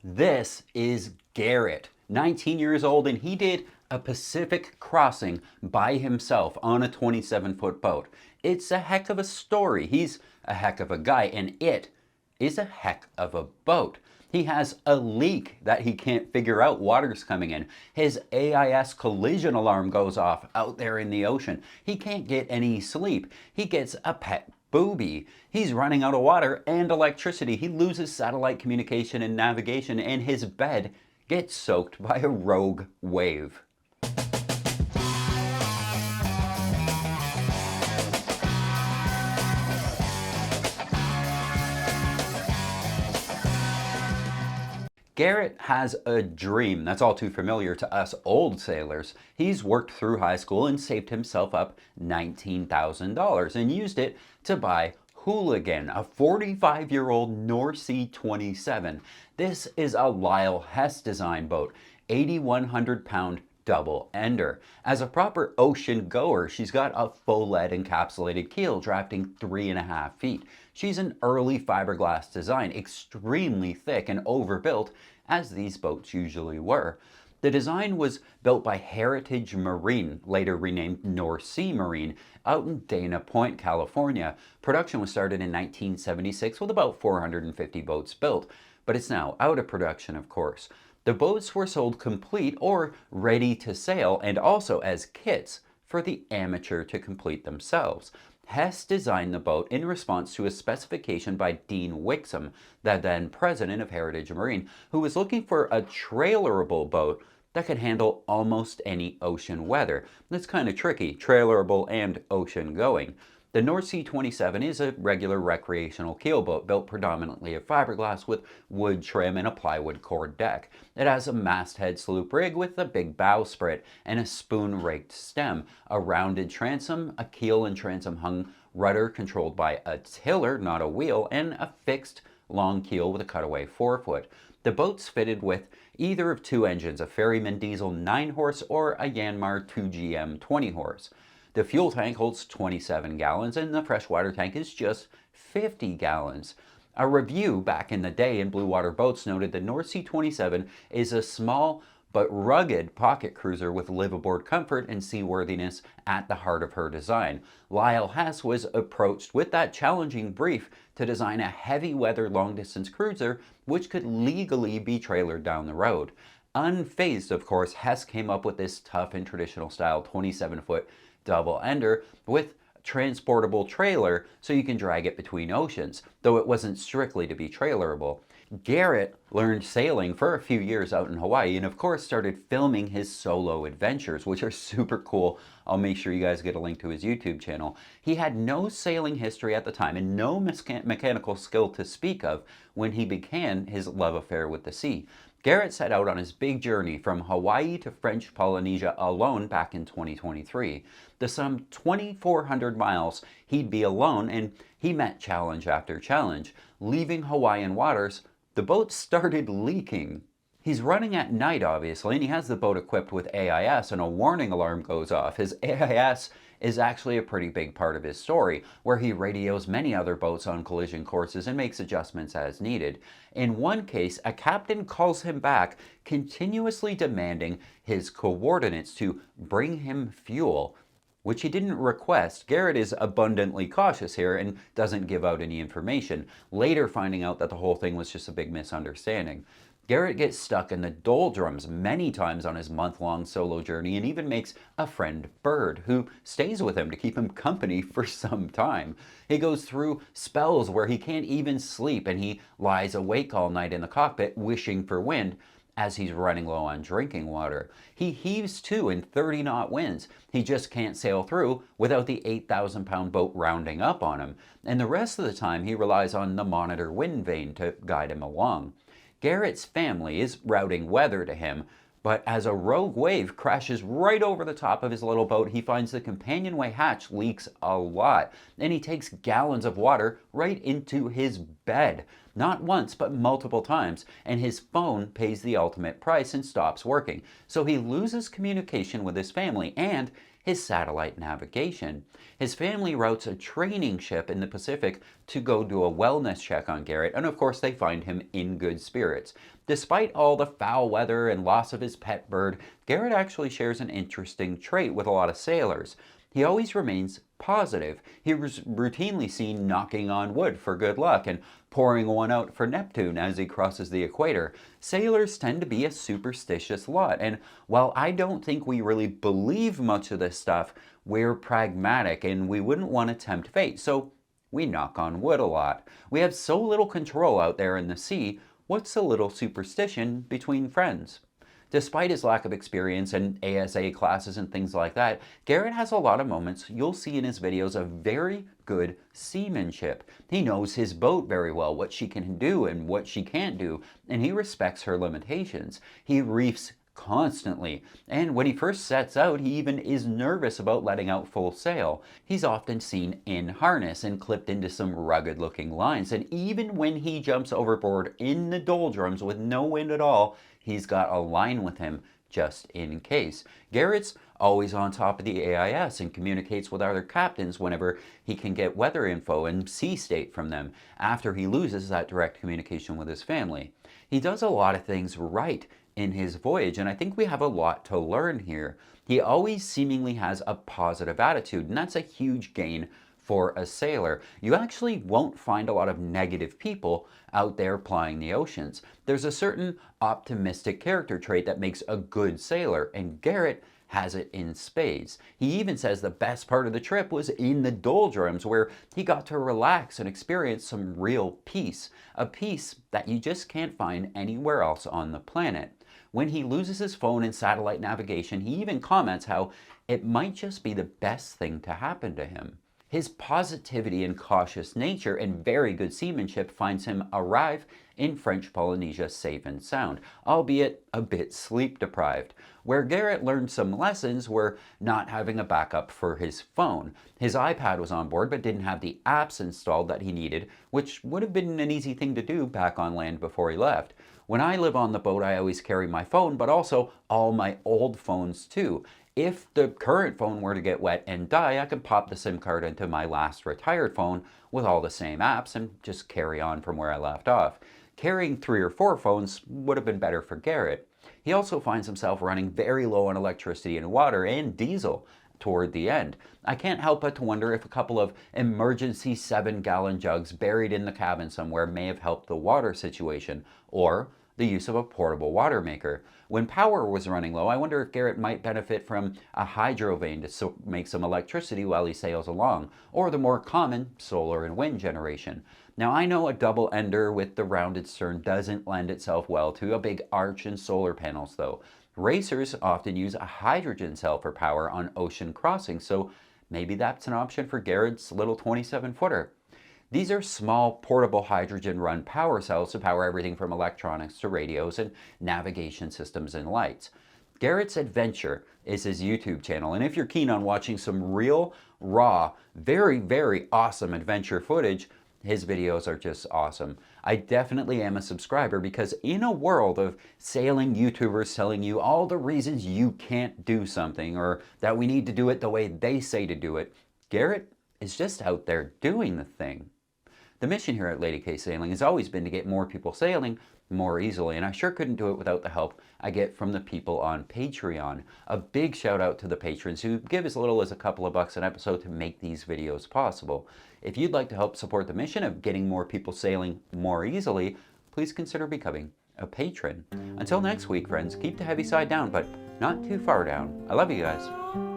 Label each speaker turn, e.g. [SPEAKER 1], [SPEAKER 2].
[SPEAKER 1] This is Garrett, 19 years old, and he did a Pacific crossing by himself on a 27-foot boat. It's a heck of a story. He's a heck of a guy, and it is a heck of a boat. He has a leak that he can't figure out. Water's coming in. His AIS collision alarm goes off out there in the ocean. He can't get any sleep. He gets a pet boobie. He's running out of water and electricity. He loses satellite communication and navigation, and his bed gets soaked by a rogue wave. Garrett has a dream that's all too familiar to us old sailors. He's worked through high school and saved himself up $19,000 and used it to buy Hooligan, a 45-year-old North Sea 27. This is a Lyle Hess design boat, 8,100-pound double ender. As a proper ocean goer, she's got a full lead encapsulated keel drafting 3.5 feet. She's an early fiberglass design, extremely thick and overbuilt, as these boats usually were. The design was built by Heritage Marine, later renamed North Sea Marine, out in Dana Point, California. Production was started in 1976 with about 450 boats built, but it's now out of production, of course. The boats were sold complete or ready to sail, and also as kits for the amateur to complete themselves. Hess designed the boat in response to a specification by Dean Wixom, the then president of Heritage Marine, who was looking for a trailerable boat that could handle almost any ocean weather. That's kind of tricky, trailerable and ocean going. The North Sea 27 is a regular recreational keelboat built predominantly of fiberglass with wood trim and a plywood core deck. It has a masthead sloop rig with a big bowsprit and a spoon-raked stem, a rounded transom, a keel and transom hung rudder controlled by a tiller, not a wheel, and a fixed long keel with a cutaway forefoot. The boat's fitted with either of two engines, a Ferryman diesel 9-horse or a Yanmar 2GM 20-horse. The fuel tank holds 27 gallons and the freshwater tank is just 50 gallons. A review back in the day in Blue Water Boats noted the North Sea 27 is a small but rugged pocket cruiser with liveaboard comfort and seaworthiness at the heart of her design. Lyle Hess was approached with that challenging brief to design a heavy weather long distance cruiser which could legally be trailered down the road. Unfazed, of course, Hess came up with this tough and traditional style 27-foot double ender with transportable trailer so you can drag it between oceans, though it wasn't strictly to be trailerable. Garrett learned sailing for a few years out in Hawaii and of course started filming his solo adventures, which are super cool. I'll make sure you guys get a link to his YouTube channel. He had no sailing history at the time and no mechanical skill to speak of when he began his love affair with the sea. Garrett set out on his big journey from Hawaii to French Polynesia alone back in 2023. The some 2,400 miles he'd be alone, and he met challenge after challenge. Leaving Hawaiian waters, the boat started leaking. He's running at night, obviously, and he has the boat equipped with AIS, and a warning alarm goes off. His AIS is actually a pretty big part of his story, where he radios many other boats on collision courses and makes adjustments as needed. In one case, a captain calls him back, continuously demanding his coordinates to bring him fuel, which he didn't request. Garrett is abundantly cautious here and doesn't give out any information, later finding out that the whole thing was just a big misunderstanding. Garrett gets stuck in the doldrums many times on his month-long solo journey and even makes a friend bird who stays with him to keep him company for some time. He goes through spells where he can't even sleep and he lies awake all night in the cockpit wishing for wind as he's running low on drinking water. He heaves to in 30-knot winds. He just can't sail through without the 8,000-pound boat rounding up on him. And the rest of the time he relies on the monitor wind vane to guide him along. Garrett's family is routing weather to him, but as a rogue wave crashes right over the top of his little boat, he finds the companionway hatch leaks a lot, and he takes gallons of water right into his bed. Not once, but multiple times, and his phone pays the ultimate price and stops working. So he loses communication with his family, and his satellite navigation. His family routes a training ship in the Pacific to go do a wellness check on Garrett, and of course they find him in good spirits. Despite all the foul weather and loss of his pet bird, Garrett actually shares an interesting trait with a lot of sailors. He always remains positive. He was routinely seen knocking on wood for good luck and pouring one out for Neptune as he crosses the equator. Sailors tend to be a superstitious lot, and while I don't think we really believe much of this stuff, we're pragmatic and we wouldn't want to tempt fate, so we knock on wood a lot. We have so little control out there in the sea. What's a little superstition between friends? Despite his lack of experience in ASA classes and things like that, Garrett has a lot of moments you'll see in his videos of very good seamanship. He knows his boat very well, what she can do and what she can't do, and he respects her limitations. He reefs constantly, and when he first sets out, he even is nervous about letting out full sail. He's often seen in harness and clipped into some rugged looking lines, and even when he jumps overboard in the doldrums with no wind at all, he's got a line with him just in case. Garrett's always on top of the AIS and communicates with other captains whenever he can get weather info and sea state from them after he loses that direct communication with his family. He does a lot of things right in his voyage, and I think we have a lot to learn here. He always seemingly has a positive attitude, and that's a huge gain for a sailor. You actually won't find a lot of negative people out there plying the oceans. There's a certain optimistic character trait that makes a good sailor, and Garrett has it in spades. He even says the best part of the trip was in the doldrums, where he got to relax and experience some real peace, a peace that you just can't find anywhere else on the planet. When he loses his phone and satellite navigation, he even comments how it might just be the best thing to happen to him. His positivity and cautious nature and very good seamanship finds him arrive in French Polynesia safe and sound, albeit a bit sleep deprived. Where Garrett learned some lessons were not having a backup for his phone. His iPad was on board but didn't have the apps installed that he needed, which would have been an easy thing to do back on land before he left. When I live on the boat, I always carry my phone, but also all my old phones too. If the current phone were to get wet and die, I could pop the SIM card into my last retired phone with all the same apps and just carry on from where I left off. Carrying 3 or 4 phones would have been better for Garrett. He also finds himself running very low on electricity and water and diesel toward the end. I can't help but to wonder if a couple of emergency 7-gallon jugs buried in the cabin somewhere may have helped the water situation, or the use of a portable water maker. When power was running low, I wonder if Garrett might benefit from a hydro vane to make some electricity while he sails along, or the more common solar and wind generation. Now I know a double ender with the rounded stern doesn't lend itself well to a big arch and solar panels though. Racers often use a hydrogen cell for power on ocean crossings, so maybe that's an option for Garrett's little 27-footer. These are small, portable hydrogen-run power cells to power everything from electronics to radios and navigation systems and lights. Garrett's Adventure is his YouTube channel, and if you're keen on watching some real, raw, very, very awesome adventure footage, his videos are just awesome. I definitely am a subscriber because in a world of sailing YouTubers telling you all the reasons you can't do something or that we need to do it the way they say to do it, Garrett is just out there doing the thing. The mission here at Lady K Sailing has always been to get more people sailing more easily, and I sure couldn't do it without the help I get from the people on Patreon. A big shout out to the patrons who give as little as a couple of bucks an episode to make these videos possible. If you'd like to help support the mission of getting more people sailing more easily, please consider becoming a patron. Until next week, friends, keep the heavy side down, but not too far down. I love you guys.